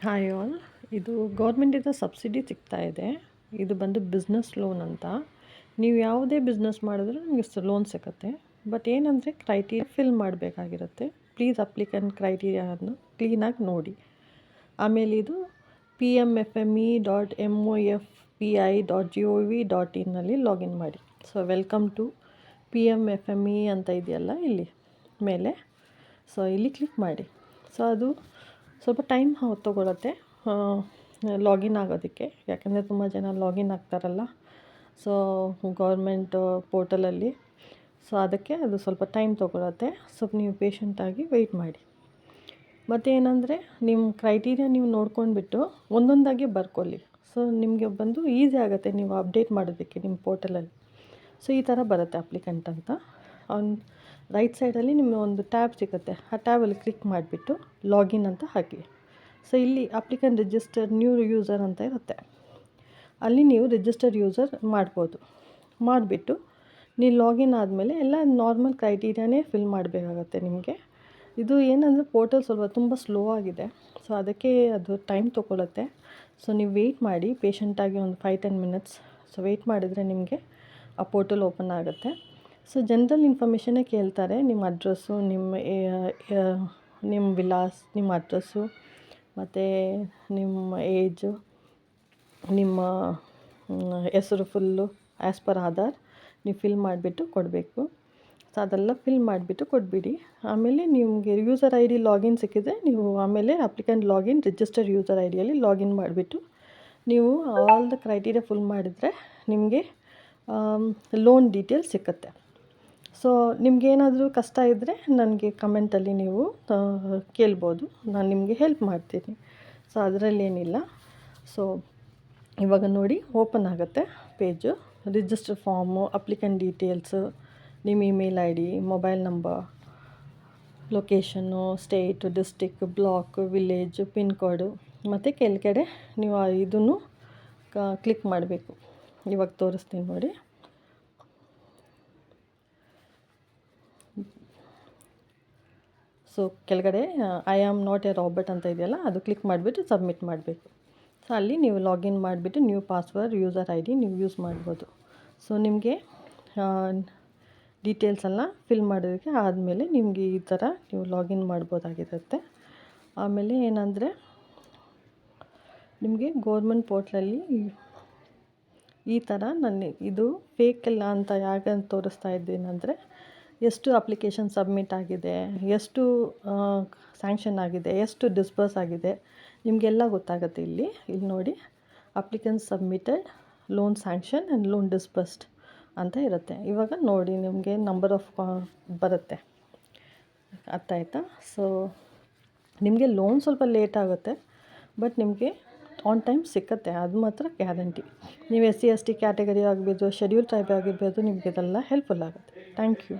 Hi all. ಇದು ಗೌರ್ಮೆಂಟಿಂದ subsidy ಸಿಗ್ತಾ ಇದೆ. ಇದು ಬಂದು ಬಿಸ್ನೆಸ್ ಲೋನ್ ಅಂತ. ನೀವು ಯಾವುದೇ ಬಿಸ್ನೆಸ್ ಮಾಡಿದ್ರೂ ನಿಮಗೆ ಲೋನ್ ಸಿಗುತ್ತೆ. ಬಟ್ ಏನಂದರೆ ಕ್ರೈಟೀರಿಯಾ ಫಿಲ್ ಮಾಡಬೇಕಾಗಿರುತ್ತೆ. ಪ್ಲೀಸ್ ಅಪ್ಲಿಕೆಂಟ್ ಕ್ರೈಟೀರಿಯಾನ ಕ್ಲೀನಾಗಿ ನೋಡಿ. ಆಮೇಲೆ ಇದು pmfme.moefpi.gov.in ಲಾಗಿನ್ ಮಾಡಿ. ಸೊ ವೆಲ್ಕಮ್ ಟು PMFME ಅಂತ ಇದೆಯಲ್ಲ ಇಲ್ಲಿ ಮೇಲೆ. ಸೊ ಇಲ್ಲಿ ಕ್ಲಿಕ್ ಮಾಡಿ. ಸೊ ಅದು ಸ್ವಲ್ಪ ಟೈಮ್ ತೊಗೊಳುತ್ತೆ ಲಾಗಿನ್ ಆಗೋದಕ್ಕೆ, ಯಾಕಂದರೆ ತುಂಬ ಜನ ಲಾಗಿನ್ ಆಗ್ತಾರಲ್ಲ ಸೊ ಗೌರ್ಮೆಂಟ್ ಪೋರ್ಟಲಲ್ಲಿ. ಸೊ ಅದಕ್ಕೆ ಅದು ಸ್ವಲ್ಪ ಟೈಮ್ ತೊಗೊಳುತ್ತೆ. ಸ್ವಲ್ಪ ನೀವು ಪೇಷಂಟಾಗಿ ವೆಯ್ಟ್ ಮಾಡಿ. ಮತ್ತು ಏನಂದರೆ ನಿಮ್ಮ ಕ್ರೈಟೀರಿಯಾ ನೀವು ನೋಡ್ಕೊಂಡ್ಬಿಟ್ಟು ಒಂದೊಂದಾಗಿ ಬರ್ಕೊಳ್ಳಿ. ಸೊ ನಿಮಗೆ ಬಂದು ಈಸಿ ಆಗುತ್ತೆ ನೀವು ಅಪ್ಡೇಟ್ ಮಾಡೋದಕ್ಕೆ ನಿಮ್ಮ ಪೋರ್ಟಲಲ್ಲಿ. ಸೊ ಈ ಥರ ಬರುತ್ತೆ ಅಪ್ಲಿಕೆಂಟ್ ಅಂತ. ರೈಟ್ ಸೈಡಲ್ಲಿ ನಿಮಗೆ ಒಂದು ಟ್ಯಾಬ್ ಸಿಗುತ್ತೆ. ಆ ಟ್ಯಾಬಲ್ಲಿ ಕ್ಲಿಕ್ ಮಾಡಿಬಿಟ್ಟು ಲಾಗಿನ್ ಅಂತ ಹಾಕಿ. ಸೊ ಇಲ್ಲಿ ಅಪ್ಲಿಕೆಂಟ್ ರಿಜಿಸ್ಟರ್ ನ್ಯೂ ಯೂಸರ್ ಅಂತ ಇರುತ್ತೆ. ಅಲ್ಲಿ ನೀವು ರಿಜಿಸ್ಟರ್ ಯೂಸರ್ ಮಾಡ್ಬೋದು. ಮಾಡಿಬಿಟ್ಟು ನೀವು ಲಾಗಿನ್ ಆದಮೇಲೆ ಎಲ್ಲ ನಾರ್ಮಲ್ ಕ್ರೈಟೀರಿಯಾನೇ ಫಿಲ್ ಮಾಡಬೇಕಾಗತ್ತೆ ನಿಮಗೆ. ಇದು ಏನಂದರೆ ಪೋರ್ಟಲ್ ಸ್ವಲ್ಪ ತುಂಬ ಸ್ಲೋ ಆಗಿದೆ. ಸೊ ಅದಕ್ಕೆ ಅದು ಟೈಮ್ ತೊಗೊಳುತ್ತೆ. ಸೊ ನೀವು ವೆಯ್ಟ್ ಮಾಡಿ ಪೇಷಂಟಾಗಿ ಒಂದು 5-10 ಮಿನಿಟ್ಸ್. ಸೊ ವೆಯ್ಟ್ ಮಾಡಿದರೆ ನಿಮಗೆ ಆ ಪೋರ್ಟಲ್ ಓಪನ್ ಆಗುತ್ತೆ. ಸೊ ಜನರಲ್ ಇನ್ಫಾರ್ಮೇಷನ್ನೇ ಕೇಳ್ತಾರೆ. ನಿಮ್ಮ ಅಡ್ರೆಸ್ಸು, ನಿಮ್ಮ ವಿಳಾಸ, ನಿಮ್ಮ ಅಡ್ರೆಸ್ಸು, ಮತ್ತು ನಿಮ್ಮ ಏಜು, ನಿಮ್ಮ ಹೆಸರು ಫುಲ್ಲು ಆ್ಯಸ್ ಪರ್ ಆಧಾರ್ ನೀವು ಫಿಲ್ ಮಾಡಿಬಿಟ್ಟು ಕೊಡಬೇಕು. ಸೊ ಅದೆಲ್ಲ ಫಿಲ್ ಮಾಡಿಬಿಟ್ಟು ಕೊಟ್ಬಿಡಿ. ಆಮೇಲೆ ನಿಮಗೆ ಯೂಸರ್ ಐ ಡಿ ಲಾಗಿನ್ ಸಿಕ್ಕಿದ್ರೆ ನೀವು ಆಮೇಲೆ applicant login register user I ಡಿಯಲ್ಲಿ ಲಾಗಿನ್ ಮಾಡಿಬಿಟ್ಟು ನೀವು ಆಲ್ ದ ಕ್ರೈಟೀರಿಯಾ ಫುಲ್ ಮಾಡಿದರೆ ನಿಮಗೆ ಲೋನ್ ಡೀಟೇಲ್ಸ್ ಸಿಕ್ಕುತ್ತೆ. ಸೊ ನಿಮಗೇನಾದರೂ ಕಷ್ಟ ಇದ್ದರೆ ನನಗೆ ಕಮೆಂಟಲ್ಲಿ ನೀವು ಕೇಳ್ಬೋದು. ನಾನು ನಿಮಗೆ ಹೆಲ್ಪ್ ಮಾಡ್ತೀನಿ. ಸೊ ಅದರಲ್ಲೇನಿಲ್ಲ. ಸೊ ಇವಾಗ ನೋಡಿ ಓಪನ್ ಆಗುತ್ತೆ page. Register form, applicant details, ನಿಮ್ಮ email I D, mobile number, location, state, district, block, village, pin code, ಮತ್ತು ಕೆಳಗಡೆ ನೀವು ಇದನ್ನು ಕ್ಲಿಕ್ ಮಾಡಬೇಕು. ಇವಾಗ ತೋರಿಸ್ತೀನಿ ನೋಡಿ. ಸೊ ಕೆಳಗಡೆ I am not A Robert ಅಂತ ಇದೆಯಲ್ಲ, ಅದು ಕ್ಲಿಕ್ ಮಾಡಿಬಿಟ್ಟು ಸಬ್ಮಿಟ್ ಮಾಡಬೇಕು. ಸೊ ಅಲ್ಲಿ ನೀವು ಲಾಗಿನ್ ಮಾಡಿಬಿಟ್ಟು new password, user I D ನೀವು ಯೂಸ್ ಮಾಡ್ಬೋದು. ಸೊ ನಿಮಗೆ ಡೀಟೇಲ್ಸ್ ಎಲ್ಲ ಫಿಲ್ ಮಾಡೋದಕ್ಕೆ ಆದಮೇಲೆ ನಿಮಗೆ ಈ ಥರ ನೀವು ಲಾಗಿನ್ ಮಾಡ್ಬೋದಾಗಿರುತ್ತೆ. ಆಮೇಲೆ ಏನಂದರೆ ನಿಮಗೆ ಗೌರ್ಮೆಂಟ್ ಪೋರ್ಟ್ಲಲ್ಲಿ ಈ ಥರ ಇದು ಫೇಕ್ ಇಲ್ಲ ಅಂತ ಯಾಕೆ ತೋರಿಸ್ತಾ ಇದ್ದೀನಿ ಅಂದರೆ, ಎಷ್ಟು ಅಪ್ಲಿಕೇಶನ್ ಸಬ್ಮಿಟ್ ಆಗಿದೆ, ಎಷ್ಟು ಸ್ಯಾಂಕ್ಷನ್ ಆಗಿದೆ, ಎಷ್ಟು ಡಿಸ್ಬರ್ಸ್ ಆಗಿದೆ ನಿಮಗೆಲ್ಲ ಗೊತ್ತಾಗುತ್ತೆ. ಇಲ್ಲಿ ನೋಡಿ applicant submitted, loan sanction and loan disbursed ಅಂತ ಇರುತ್ತೆ. ಇವಾಗ ನೋಡಿ ನಿಮಗೆ ನಂಬರ್ ಆಫ್ ಬರುತ್ತೆ. ಅರ್ಥ ಆಯಿತಾ? ಸೊ ನಿಮಗೆ ಲೋನ್ ಸ್ವಲ್ಪ ಲೇಟ್ ಆಗುತ್ತೆ, ಬಟ್ ನಿಮಗೆ ಆನ್ ಟೈಮ್ ಸಿಕ್ಕತ್ತೆ, ಅದು ಮಾತ್ರ ಗ್ಯಾರಂಟಿ. ನೀವು SC ST ಕ್ಯಾಟಗರಿ ಆಗಿರ್ಬೋದು, ಶೆಡ್ಯೂಲ್ ಟ್ರೈಬ್ ಆಗಿರ್ಬೋದು, ನಿಮಗೆ ಇದೆಲ್ಲ ಹೆಲ್ಪ್ಫುಲ್ ಆಗುತ್ತೆ. Thank you.